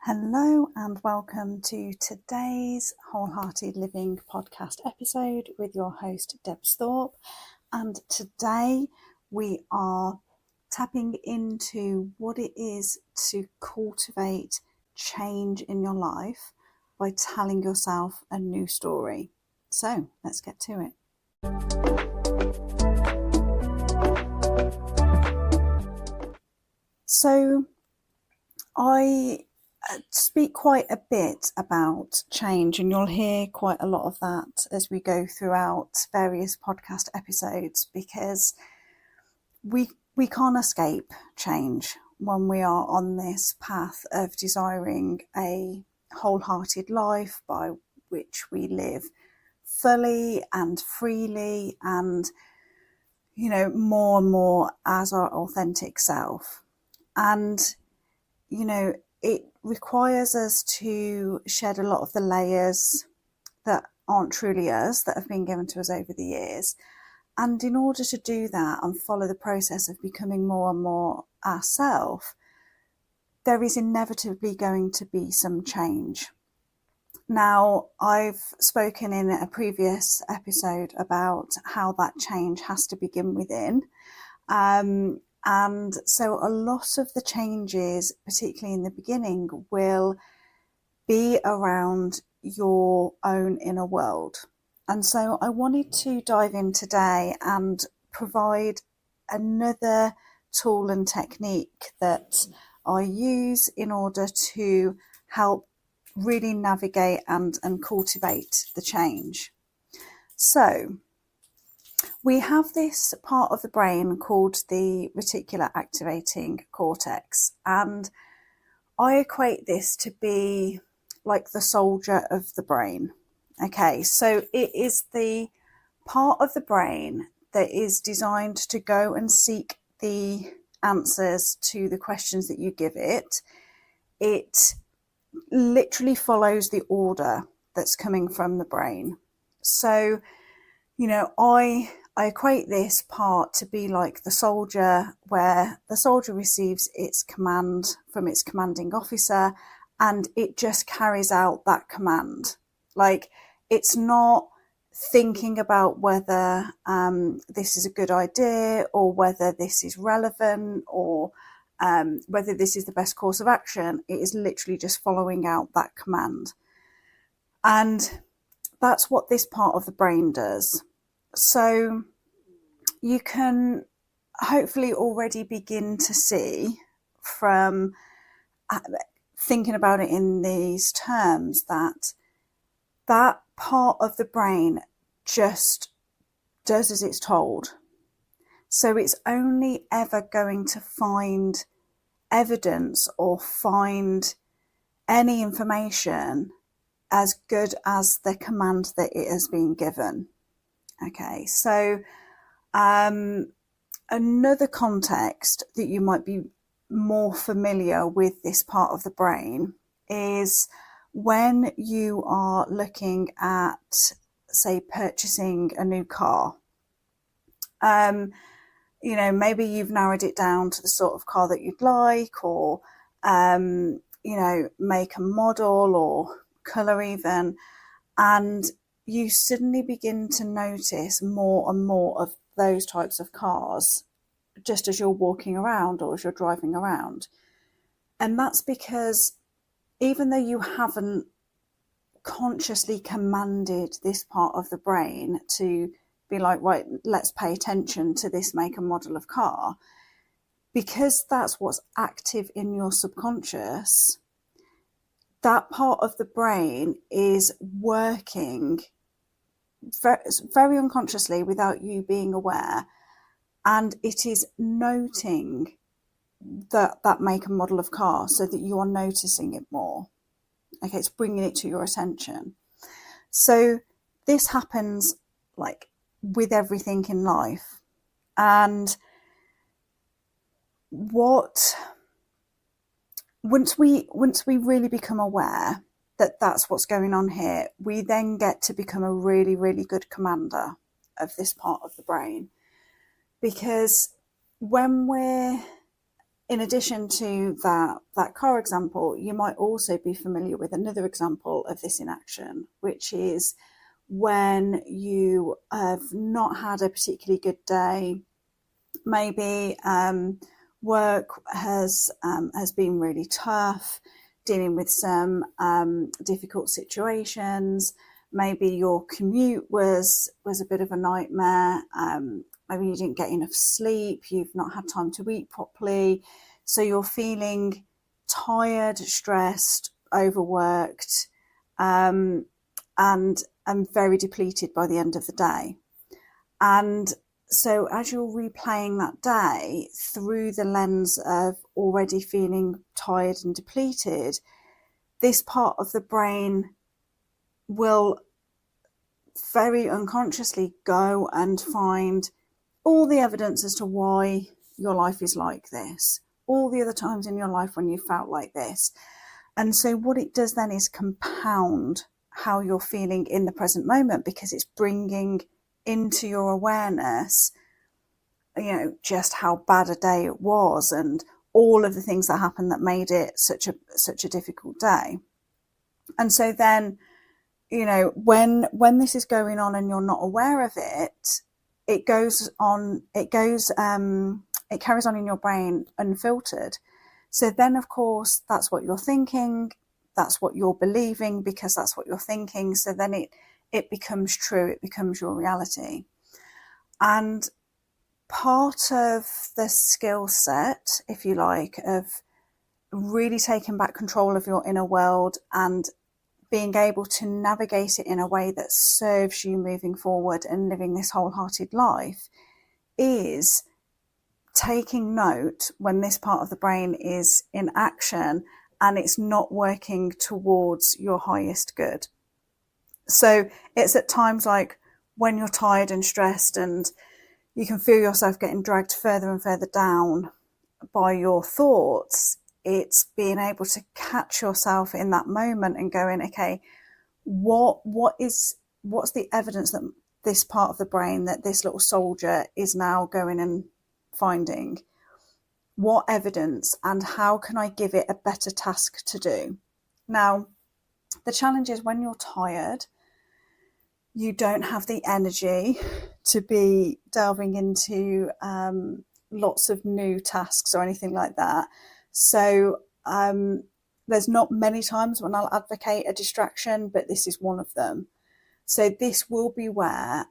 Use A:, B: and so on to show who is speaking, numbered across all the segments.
A: Hello and welcome to today's Wholehearted Living podcast episode with your host Debs Thorpe. And today we are tapping into what it is to cultivate change in your life by telling yourself a new story. So let's get to it. So I speak quite a bit about change, and you'll hear quite a lot of that as we go throughout various podcast episodes, because we can't escape change when we are on this path of desiring a wholehearted life by which we live fully and freely and, more and more as our authentic self. And, it requires us to shed a lot of the layers that aren't truly us, that have been given to us over the years. And in order to do that and follow the process of becoming more and more ourselves, there is inevitably going to be some change. Now, I've spoken in a previous episode about how that change has to begin within. And so a lot of the changes, particularly in the beginning, will be around your own inner world. And so I wanted to dive in today and provide another tool and technique that I use in order to help really navigate and cultivate the change. So we have this part of the brain called the reticular activating cortex, and I equate this to be like the soldier of the brain. Okay, so it is the part of the brain that is designed to go and seek the answers to the questions that you give it. It literally follows the order that's coming from the brain. So, I equate this part to be like the soldier, where the soldier receives its command from its commanding officer and it just carries out that command. Like, it's not thinking about whether this is a good idea or whether this is relevant or whether this is the best course of action. It is literally just following out that command. And that's what this part of the brain does. So you can hopefully already begin to see from thinking about it in these terms that part of the brain just does as it's told. So it's only ever going to find evidence or find any information as good as the command that it has been given. Okay, so another context that you might be more familiar with this part of the brain is when you are looking at, say, purchasing a new car. Maybe you've narrowed it down to the sort of car that you'd like, or, make and model or colour even, and you suddenly begin to notice more and more of those types of cars just as you're walking around or as you're driving around. And that's because even though you haven't consciously commanded this part of the brain to be like, right, let's pay attention to this make and model of car, because that's what's active in your subconscious, that part of the brain is working very unconsciously without you being aware, and it is noting that make and model of car so that you are noticing it more. Okay, it's bringing it to your attention. So this happens like with everything in life. And once we really become aware that that's what's going on here, we then get to become a really, really good commander of this part of the brain. Because when we're in addition to that car example, you might also be familiar with another example of this in action, which is when you have not had a particularly good day. Maybe work has been really tough, dealing with some difficult situations. Maybe your commute was a bit of a nightmare. Maybe you didn't get enough sleep. You've not had time to eat properly. So you're feeling tired, stressed, overworked, and very depleted by the end of the day. And so as you're replaying that day through the lens of already feeling tired and depleted, this part of the brain will very unconsciously go and find all the evidence as to why your life is like this, all the other times in your life when you felt like this. And so what it does then is compound how you're feeling in the present moment, because it's bringing into your awareness, just how bad a day it was and all of the things that happened that made it such a difficult day. And so then, when this is going on and you're not aware of it, it carries on in your brain unfiltered. So then, of course, that's what you're thinking, that's what you're believing, because that's what you're thinking. So then it becomes true, it becomes your reality. And part of the skill set, if you like, of really taking back control of your inner world and being able to navigate it in a way that serves you moving forward and living this wholehearted life, is taking note when this part of the brain is in action and it's not working towards your highest good. So it's at times like when you're tired and stressed and you can feel yourself getting dragged further and further down by your thoughts, it's being able to catch yourself in that moment and going, okay, what's the evidence that this part of the brain, that this little soldier is now going and finding? What evidence, and how can I give it a better task to do? Now, the challenge is when you're tired, you don't have the energy to be delving into lots of new tasks or anything like that. So there's not many times when I'll advocate a distraction, but this is one of them. So this will be where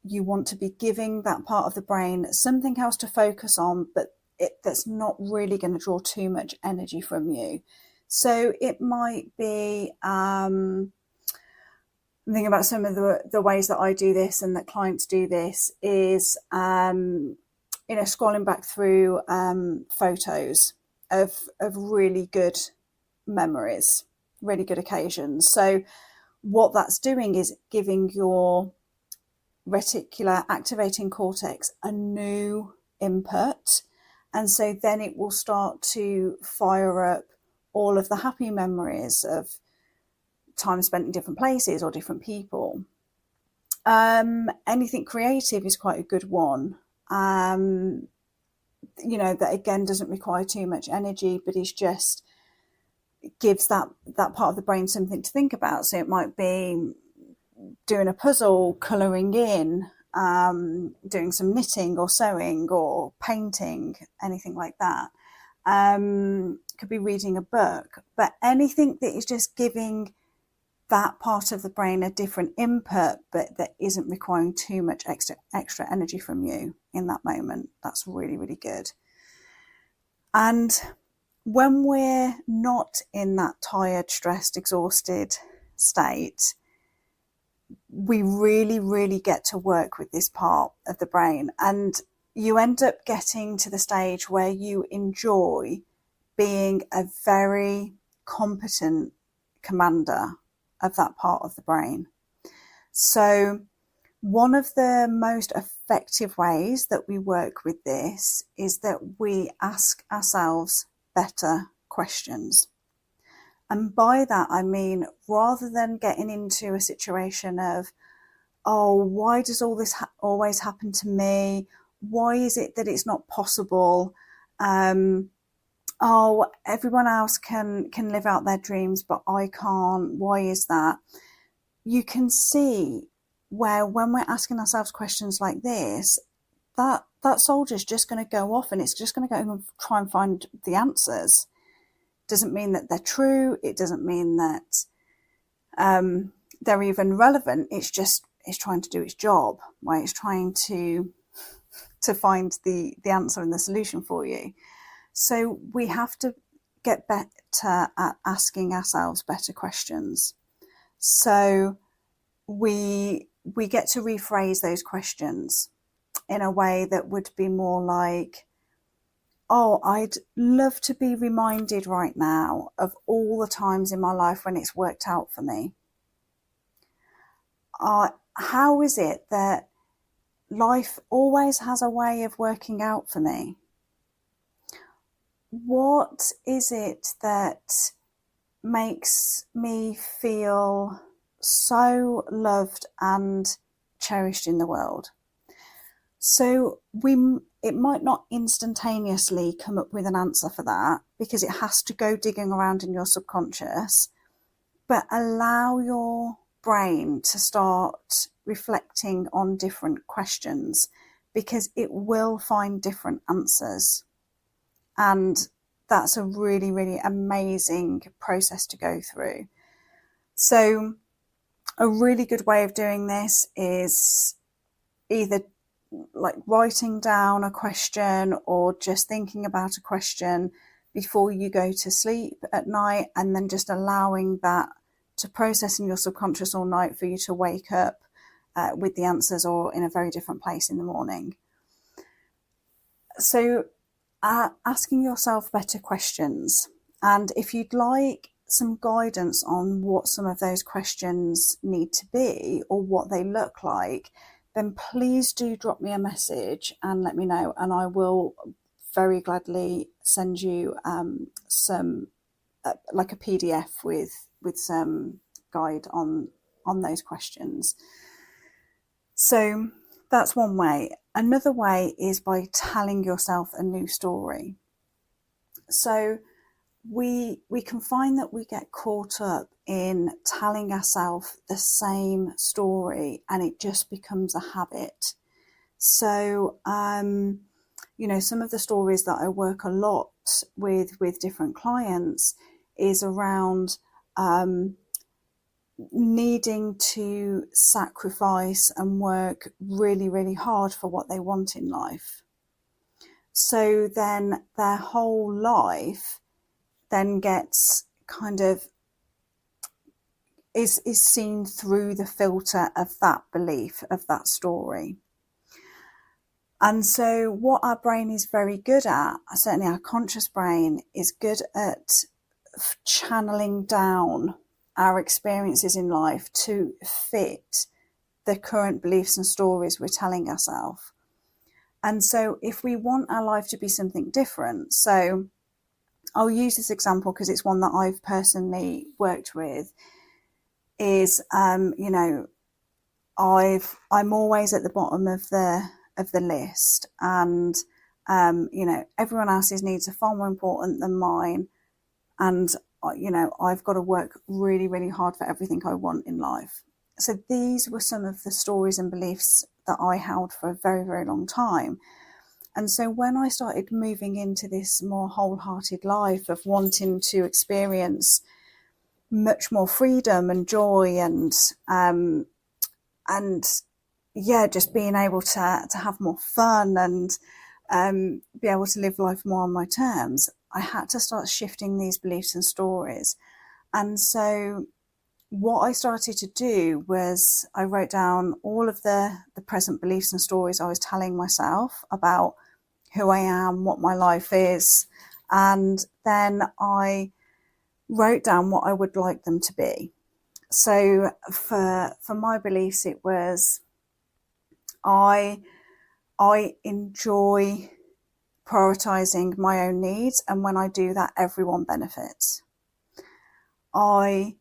A: you want to be giving that part of the brain something else to focus on, but that's not really going to draw too much energy from you. So it might be, I'm thinking about some of the ways that I do this and that clients do this is, scrolling back through photos of really good memories, really good occasions. So what that's doing is giving your reticular activating cortex a new input. And so then it will start to fire up all of the happy memories of time spent in different places or different people. Anything creative is quite a good one. That again doesn't require too much energy, but is just gives that part of the brain something to think about. So it might be doing a puzzle, colouring in, doing some knitting or sewing or painting, anything like that. Could be reading a book, but anything that is just giving that part of the brain a different input, but that isn't requiring too much extra energy from you in that moment. That's really, really good. And when we're not in that tired, stressed, exhausted state, we really, really get to work with this part of the brain. And you end up getting to the stage where you enjoy being a very competent commander of that part of the brain. So one of the most effective ways that we work with this is that we ask ourselves better questions. And by that, I mean, rather than getting into a situation of, oh, why does all this always happen to me? Why is it that it's not possible? oh, everyone else can live out their dreams, but I can't. Why is that? You can see where when we're asking ourselves questions like this, that soldier's just going to go off and it's just going to go and try and find the answers. Doesn't mean that they're true. It doesn't mean that they're even relevant. It's trying to do its job, right? It's trying to find the answer and the solution for you. So we have to get better at asking ourselves better questions. So we get to rephrase those questions in a way that would be more like, oh, I'd love to be reminded right now of all the times in my life when it's worked out for me. How is it that life always has a way of working out for me? What is it that makes me feel so loved and cherished in the world? So it might not instantaneously come up with an answer for that because it has to go digging around in your subconscious, but allow your brain to start reflecting on different questions because it will find different answers. And that's a really, really amazing process to go through. So a really good way of doing this is either like writing down a question or just thinking about a question before you go to sleep at night, and then just allowing that to process in your subconscious all night for you to wake up with the answers or in a very different place in the morning. So asking yourself better questions. And if you'd like some guidance on what some of those questions need to be or what they look like, then please do drop me a message and let me know, and I will very gladly send you some like a PDF with some guide on those questions. So that's one way. Another way is by telling yourself a new story. So we can find that we get caught up in telling ourselves the same story and it just becomes a habit. So, some of the stories that I work a lot with different clients is around needing to sacrifice and work really, really hard for what they want in life. So then their whole life then gets kind of is seen through the filter of that belief, of that story. And so what our brain is very good at, certainly our conscious brain, is good at channeling down our experiences in life to fit the current beliefs and stories we're telling ourselves. And so if we want our life to be something different, so I'll use this example because it's one that I've personally worked with, is, I'm always at the bottom of the list, and, everyone else's needs are far more important than mine. And, I've got to work really, really hard for everything I want in life. So these were some of the stories and beliefs that I held for a very, very long time. And so when I started moving into this more wholehearted life of wanting to experience much more freedom and joy and just being able to have more fun and be able to live life more on my terms, I had to start shifting these beliefs and stories. And so what I started to do was I wrote down all of the present beliefs and stories I was telling myself about who I am, what my life is, and then I wrote down what I would like them to be. So for my beliefs, it was I enjoy prioritizing my own needs, and when I do that, everyone benefits. I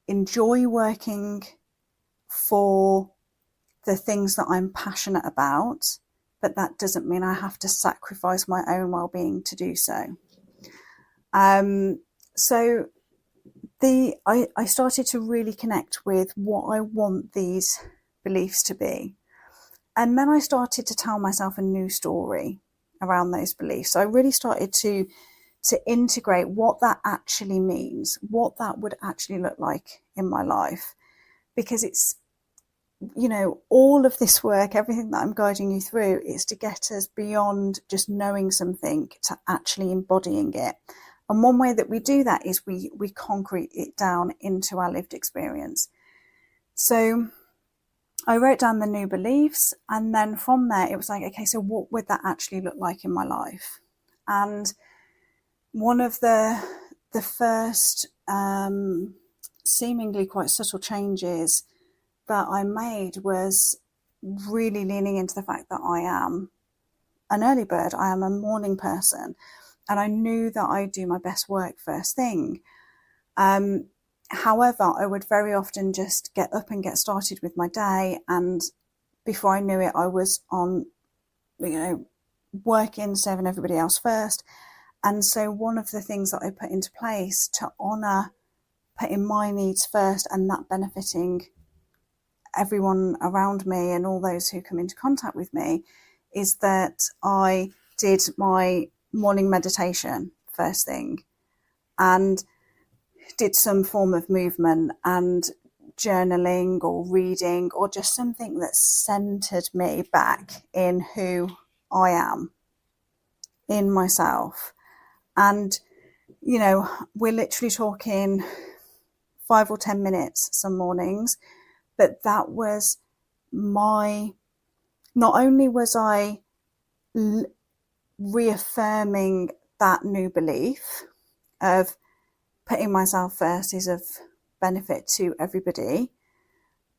A: enjoy working for the things that I'm passionate about, but that doesn't mean I have to sacrifice my own well-being to do so. So I started to really connect with what I want these beliefs to be. And then I started to tell myself a new story around those beliefs. So I really started to integrate what that actually means, what that would actually look like in my life. Because it's, all of this work, everything that I'm guiding you through, is to get us beyond just knowing something to actually embodying it. And one way that we do that is we concrete it down into our lived experience. So I wrote down the new beliefs, and then from there it was like, okay, so what would that actually look like in my life? And one of the first seemingly quite subtle changes that I made was really leaning into the fact that I am an early bird. I am a morning person, and I knew that I do my best work first thing. However, I would very often just get up and get started with my day, and before I knew it, I was on, working, serving everybody else first. And so one of the things that I put into place to honour putting my needs first and that benefiting everyone around me and all those who come into contact with me is that I did my morning meditation first thing and did some form of movement and journaling or reading or just something that centered me back in who I am, in myself. And, we're literally talking 5 or 10 minutes some mornings, but that was not only was I reaffirming that new belief of putting myself first is of benefit to everybody,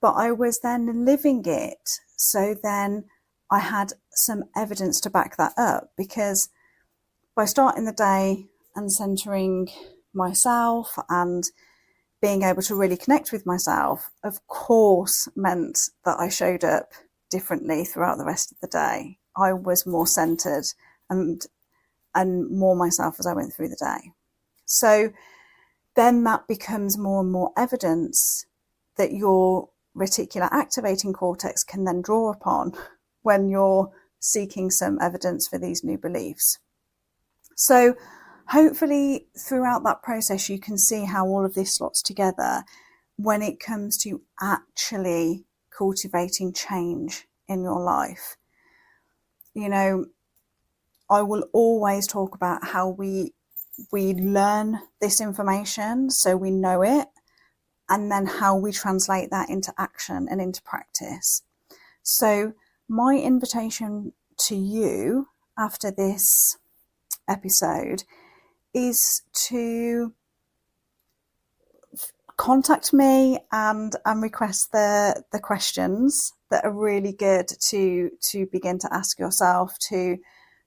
A: but I was then living it. So then I had some evidence to back that up, because by starting the day and centering myself and being able to really connect with myself, of course, meant that I showed up differently throughout the rest of the day. I was more centered and more myself as I went through the day. So then that becomes more and more evidence that your reticular activating cortex can then draw upon when you're seeking some evidence for these new beliefs. So hopefully throughout that process, you can see how all of this slots together when it comes to actually cultivating change in your life. I will always talk about how we learn this information so we know it, and then how we translate that into action and into practice. So my invitation to you after this episode is to contact me and request the questions that are really good to begin to ask yourself, to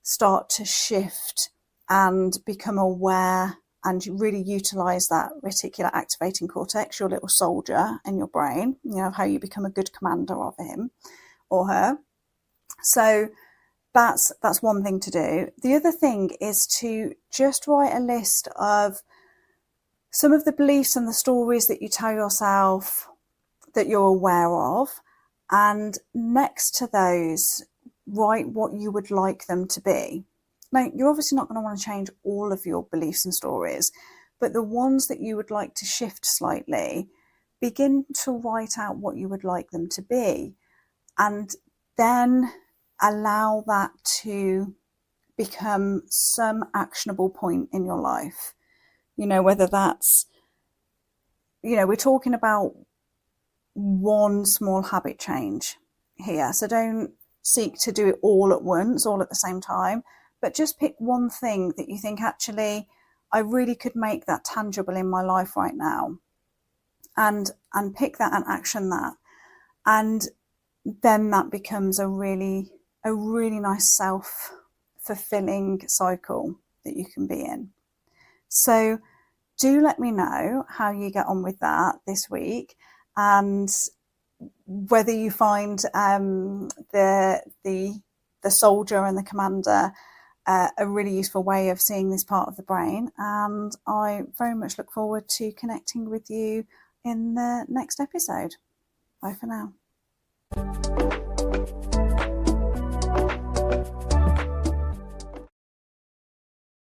A: start to shift and become aware and really utilize that reticular activating cortex, your little soldier in your brain, how you become a good commander of him or her. So that's one thing to do. The other thing is to just write a list of some of the beliefs and the stories that you tell yourself that you're aware of, and next to those, write what you would like them to be. Now, you're obviously not going to want to change all of your beliefs and stories, but the ones that you would like to shift slightly, begin to write out what you would like them to be, and then allow that to become some actionable point in your life. Whether that's, we're talking about one small habit change here. So don't seek to do it all at once, all at the same time, but just pick one thing that you think, actually, I really could make that tangible in my life right now, and pick that and action that. And then that becomes a really nice self-fulfilling cycle that you can be in. So do let me know how you get on with that this week, and whether you find the soldier and the commander a really useful way of seeing this part of the brain. And I very much look forward to connecting with you in the next episode. Bye for now.